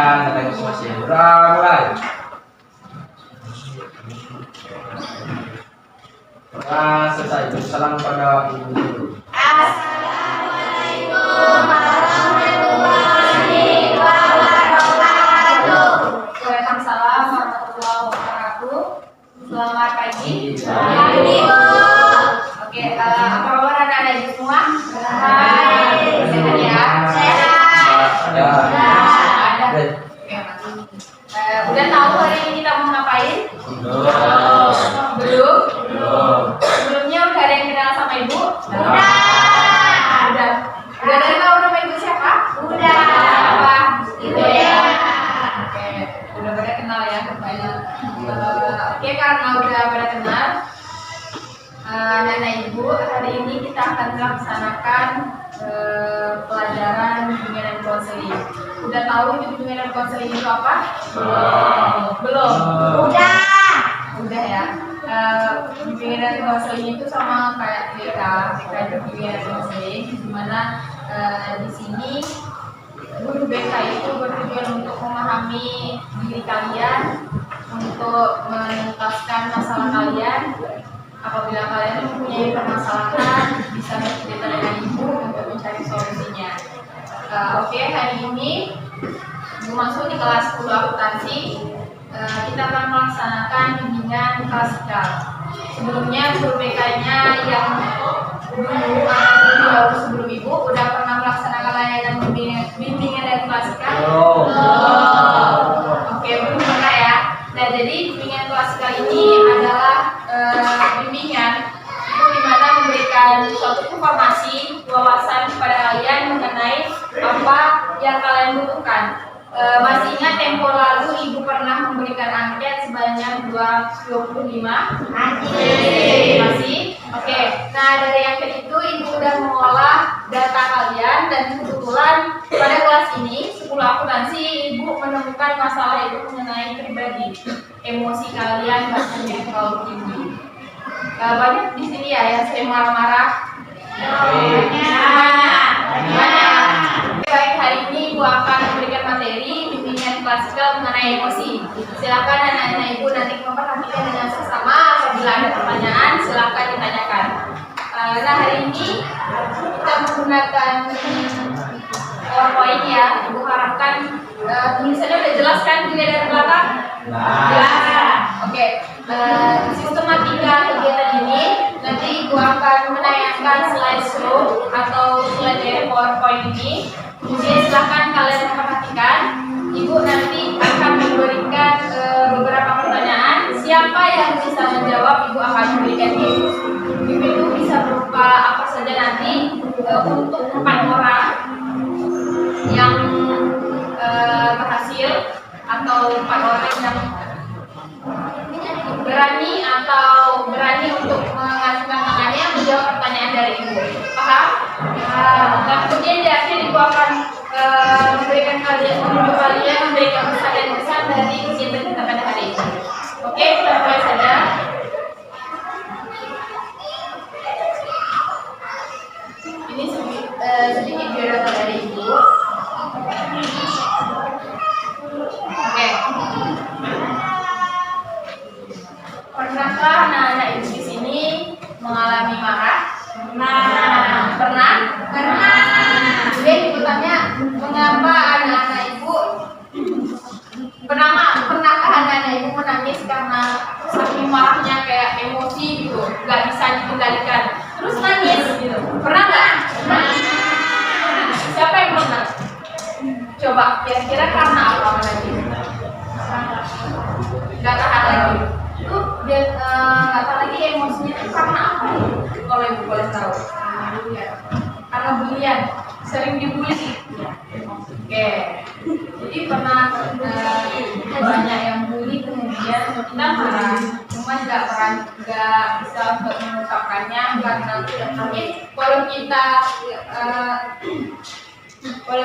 kalian, katanya masih mulai. Selesai. Salam pada ibu dulu. Assalamualaikum warahmatullahi wabarakatuh. Waalaikumsalam warahmatullahi wabarakatuh. Selamat pagi. Pagi, Bu. Oke, apa kabar anak-anak ibu semua? Baik. Sehat ya? Sehat. Ya. Ada. Oke, udah tahu hari ini kita mau ngapain? Belum? Sebelumnya udah ada yang kenal sama ibu? Udah. Udah dari tahu nama ibu siapa? Udah. Apa? Itu ya. Oke, udah pada kenal ya banyak. Oke, karena udah pada kenal, anak-anak ibu, hari ini kita akan melaksanakan pelajaran bimbingan dan konseling. Udah tahu itu bimbingan dan konseling itu apa? Belum. Udah ya. Bimbingan dan konseling itu sama kayak TK itu bimbingan dan konseling, di mana di sini guru BK itu bertujuan untuk memahami diri kalian, untuk menuntaskan masalah kalian. Apabila kalian mempunyai permasalahan, bisa bercerita dengan ibu untuk mencari solusinya. Oke, hari ini ibu masuk di kelas 10 akuntansi. Kita akan melaksanakan bimbingan klasikal. Sebelumnya guru BK-nya yang dulu jauh sebelum ibu udah pernah melaksanakan layanan bimbingan dan klasikal. Oke, belum pernah ya. Nah, jadi bimbingan klasikal ini adalah bimbingan itu dimana memberikan suatu informasi, wawasan kepada kalian mengenai apa yang kalian butuhkan. Masih ingat tempo lalu ibu pernah memberikan angket sebanyak 25? Masih? Oke. Nah, dari angket itu ibu sudah mengolah data kalian dan kebetulan pada kelas ini 10 akuntansi ibu menemukan masalah itu mengenai pribadi, emosi kalian bahkan yang terlalu tinggi. Banyak di sini ya yang sering marah-marah. Banyak. Baik, hari ini ibu akan memberikan materi bimbingan klasikal mengenai emosi. Silakan anak-anak ibu nanti memperhatikan dengan seksama. Apabila ada pertanyaan, silakan ditanyakan. Nah, hari ini kita menggunakan PowerPoint ya. Ibu harapkan tulisannya udah jelas kan dilihat dari belakang? Jelas. Oke. Sistematika kegiatan ini nanti ibu akan menayangkan slideshow atau slide dari PowerPoint ini. Kemudian silakan kalian memperhatikan. Ibu nanti akan memberikan beberapa pertanyaan. Siapa yang bisa menjawab, ibu akan memberikan gift. Gift itu bisa berupa apa saja nanti untuk 4 orang yang berhasil atau 4 orang yang berani untuk mengajukan tangannya menjawab pertanyaan dari ibu. Paham? Nah, kemudian di akhir ibu akan memberikan kalian memberikan pesan dari kegiatan kita pada hari ini. Oke, kita mulai saja. Ini sedikit biodata dari ibu. Oke. Pernahkah anak-anak ibu di sini mengalami marah? Pernah? Kemudian ibu tanya, mengapa anak-anak ibu pernahkah anak-anak ibu menangis karena saking marahnya kayak emosi gitu, nggak bisa dikendalikan, terus nangis gitu? Pernah nggak? Siapa yang pernah? Coba kira-kira karena apa menangis? Nggak tahan lagi. Itu dia nggak tahan lagi emosinya itu karena apa ya? Kalau ibu boleh tahu. Karena bulian, sering dibully. Oke. Jadi pernah banyak yang bully, kemudian kita marah, cuma nggak bisa untuk mengungkapkannya karena mungkin kalau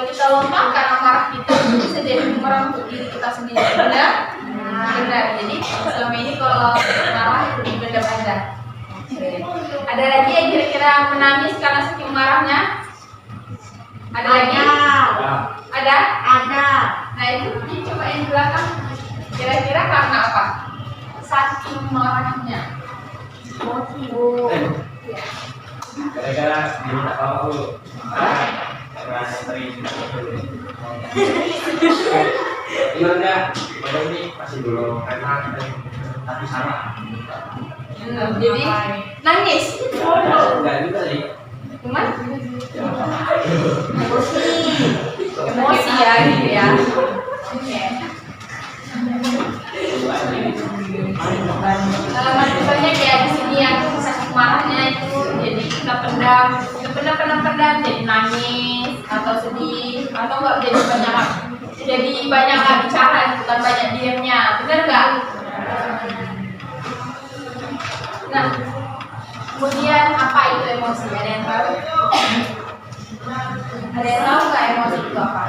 kita lemah karena marah kita bisa jadi bumerang untuk diri kita sendiri. Benar? Benar. Jadi selama ini kalau marah itu benda-benda. Ada lagi yang kira-kira menangis karena saking marahnya? Ada lagi? Ada? Ada. Nah itu coba yang di belakang. Kira-kira karena apa? Saking marahnya. Emosi. Ya. Gara-gara diminta kalau dulu. Karena sering. Gimana? Pada ini masih belum karena tapi salah. Jadi nangis. Enggak juga sih. Cuman Emosi. emosi ya gitu ya. Oke. Maksudnya kayak di sini aku saking marahnya itu jadi kita pendam jadi nangis atau sedih atau enggak jadi banyak bicara bukan banyak diamnya, benar nggak? Nah, kemudian apa itu emosi? Ada yang tahu? Ada yang tahu nggak emosi itu apa?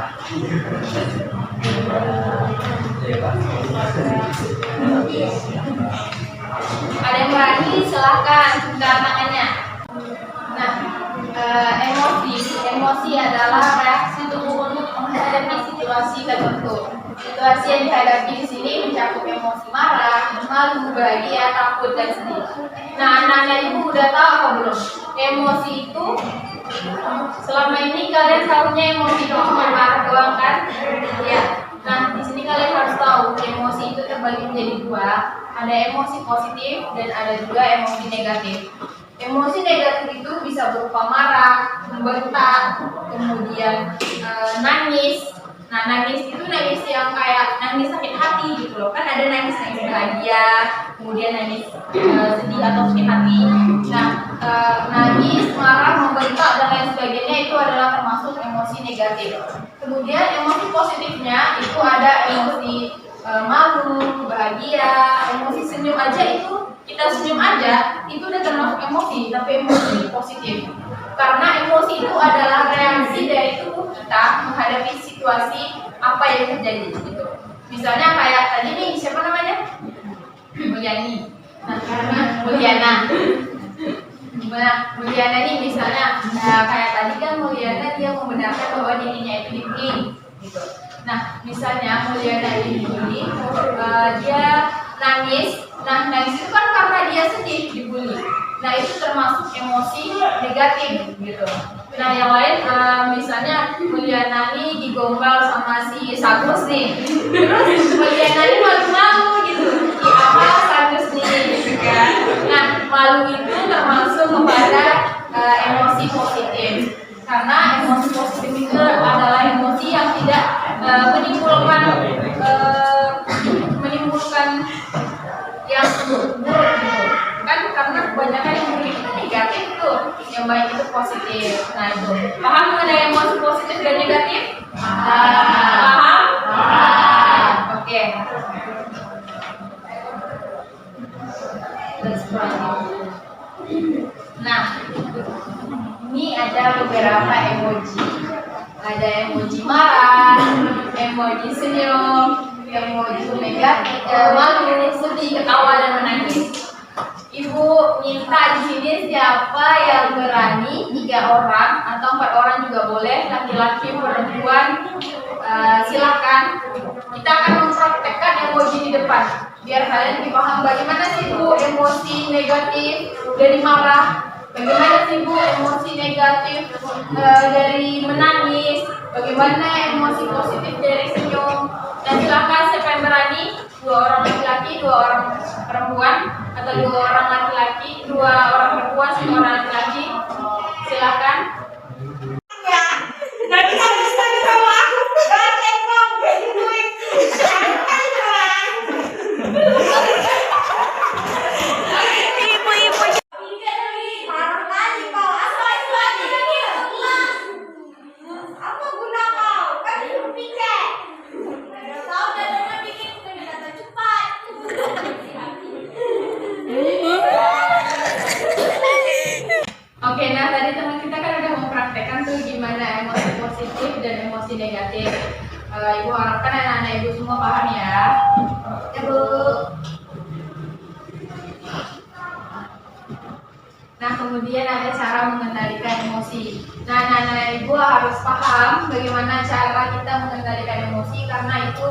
Ada yang berani? Silahkan buka tangannya. Nah, emosi adalah reaksi tubuh untuk menghadapi situasi tertentu. Situasi yang dihadapi di sini mencakup emosi marah, malu, bahagia, takut, dan sedih. Nah, anak-anak ibu udah tahu apa belum? Emosi itu selama ini kalian tahunya emosi itu cuma marah doang kan? Ya. Nah, di sini kalian harus tahu emosi itu terbagi menjadi dua. Ada emosi positif dan ada juga emosi negatif. Emosi negatif itu bisa berupa marah, membentak, kemudian nangis. Nah, nangis itu nangis yang kayak nangis sakit hati gitu loh. Kan ada nangis bahagia, kemudian nangis sedih atau sakit hati. Nah, nangis, marah, membentak dan lain sebagainya itu adalah termasuk emosi negatif. Kemudian emosi positifnya itu ada emosi malu, bahagia, emosi senyum aja itu kita senyum aja itu udah termasuk emosi, tapi emosi positif. Karena emosi itu adalah reaksi dari tubuh kita menghadapi situasi apa yang terjadi gitu. Misalnya kayak tadi nih siapa namanya? Mulyani. Nah, Mulyana. Mulyana nih misalnya kayak tadi kan Mulyana dia membenarkan bahwa dirinya itu dibully gitu. Nah, misalnya Mulyana ini dibully, dia nangis. Nah, nangis itu kan karena dia sedih dibully. Nah, itu termasuk emosi negatif gitu. Nah, yang lain misalnya Mulyana ini digombal sama si Sagus nih. Terus Mulyana ini malu-malu gitu. Apa Sagus nih gitu kan. Nah, malu itu termasuk kepada emosi positif. Karena emosi positif itu adalah emosi yang tidak menimbulkan yang buruk gitu. Kan karena kebanyakan yang buruk itu negatif tuh, yang baik itu positif. Nah itu paham mengenai emosi positif dan negatif? Paham? Oke. Nah, ini ada beberapa emoji. Ada emoji marah, emoji senyum, emoji negatif, malu, sedih, ketawa, dan menangis. Ibu minta di sini siapa yang berani 3 orang atau 4 orang juga boleh, laki-laki, perempuan, silakan. Kita akan mempraktekkan emoji di depan biar kalian lebih paham bagaimana sih Bu emosi negatif dari marah, bagaimana sih Bu emosi negatif dari menangis, bagaimana emosi positif dari senyum. Dan silakan siapa yang berani, 2 orang laki-laki, 2 orang perempuan, atau 2 orang laki-laki, 2 orang perempuan, 1 orang laki-laki. Silakan. Nanti habis dari kamu aku tengok duit. Ibu-ibu parah lagi kau. Apa itu lagi? Apa guna kau? Kan itu pikir. Kau dan bikin kata cepat. Oke, nah tadi teman kita kan udah mempraktekkan tuh gimana emosi positif dan emosi negatif. Ibu harapkan anak-anak ibu semua paham ya. Ya Bu. Nah kemudian ada cara mengendalikan emosi. Nah, Ibu harus paham bagaimana cara kita mengendalikan emosi karena itu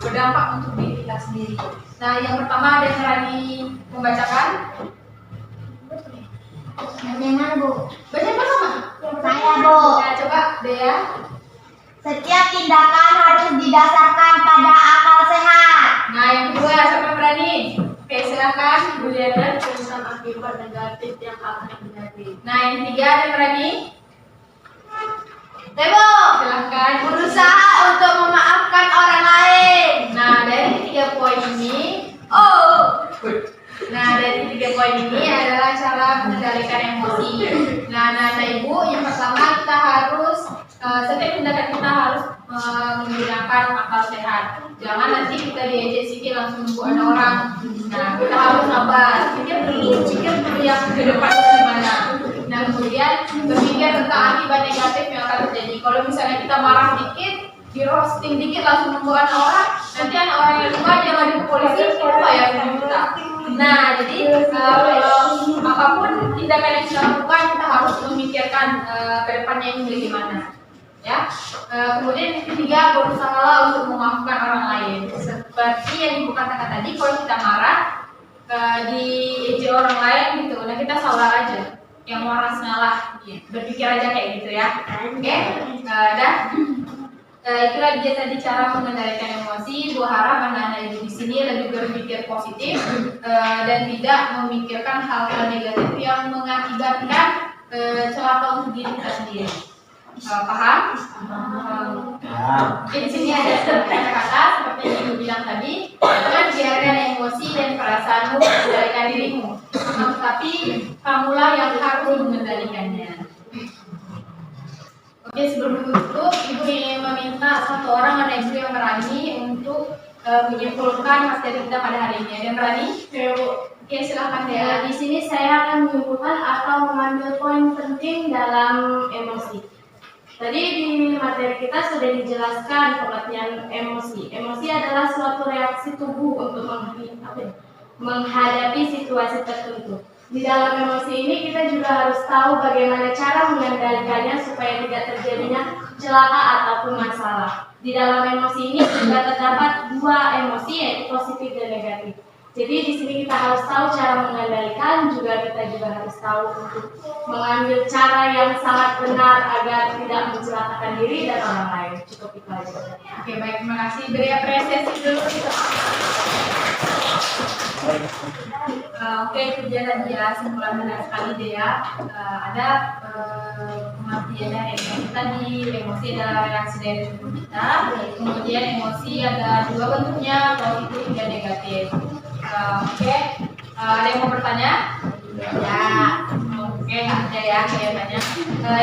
berdampak untuk diri kita sendiri. Nah, yang pertama ada yang berani membacakan? Bagaimana, Bu? Baca bersama. Saya, Bu. Nah, coba Dea. Setiap tindakan harus didasarkan pada akal sehat. Nah, yang kedua siapa berani? Oke, silakan Bu Liana. Tentang akibat negatif yang akan terjadi. Nah, yang ketiga ada yang berani? Bu, Silakan. berusaha untuk memaafkan orang lain. Nah, dari 3 poin ini, dari 3 poin ini adalah cara mengendalikan emosi. Nah, Ibu, yang pertama kita harus setiap tindakan kita harus menggunakan akal sehat. Jangan nanti kita diejek sikit langsung ada orang. Nah, kita harus sabar. Pikir dulu yang ke depan gimana. Nah, kemudian berpikir tentang akibat negatif yang akan terjadi. Kalau misalnya kita marah dikit, di roasting dikit langsung membuat orang, nanti ada orang yang lupa dia ngadu ke polisi, apa ya kita. Nah, jadi apapun tindakan yang kita lakukan kita harus memikirkan ke depannya ini bagaimana. Ya, kemudian yang ketiga berusahalah untuk memaafkan orang lain. Seperti yang Ibu katakan tadi, kalau kita marah diejek orang lain gitu, nah kita sabar aja. Yang marah salah, berpikir aja kayak gitu ya. Oke, dah. Itulah dia tadi cara mengendalikan emosi. Bu harap anak-anak Ibu di sini lebih berpikir positif dan tidak memikirkan hal-hal negatif yang mengakibatkan celaka untuk diri kita sendiri. Paham? Di sini ada kata-kata seperti yang Ibu bilang tadi, jangan biarkan emosi dan perasaanmu mengendalikan dirimu, tapi kamulah yang harus mengendalikannya. Oke, sebelum tutup, Ibu ingin meminta satu orang anak Ibu yang berani untuk menyimpulkan materi kita pada hari ini. Ada yang berani? Oke, silakan ya. Di sini saya akan menyimpulkan atau mengambil poin penting dalam emosi. Tadi di materi kita sudah dijelaskan pengertian emosi. Emosi adalah suatu reaksi tubuh untuk menghadapi situasi tertentu. Di dalam emosi ini kita juga harus tahu bagaimana cara mengendalikannya supaya tidak terjadinya celaka ataupun masalah. Di dalam emosi ini juga terdapat 2 emosi, yaitu positif dan negatif. Jadi di sini kita harus tahu cara mengendalikan, kita juga harus tahu untuk mengambil cara yang sangat benar agar tidak mencelakakan diri dan orang lain. Cukup itu aja. Oke, baik, terima kasih. Beri apresiasi dulu. Oke, itu dia tadi ya, simpulan benar sekali deh ya. Ada pengertian dari emosi tadi. Emosi adalah reaksi dari tubuh kita. Kemudian emosi ada 2 bentuknya, positif dan negatif. Oke, ada yang mau bertanya? Ya, oke, ada ya kelihatannya.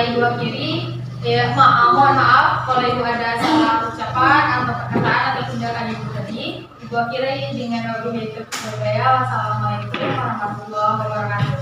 Ibu kiri, ya, mohon maaf kalau Ibu ada salah ucapan atau perkataan atau tindakan Ibu tadi. Ibu kiri dengan wabillahi taufiq wal hidayah. Wassalamualaikum warahmatullahi wabarakatuh.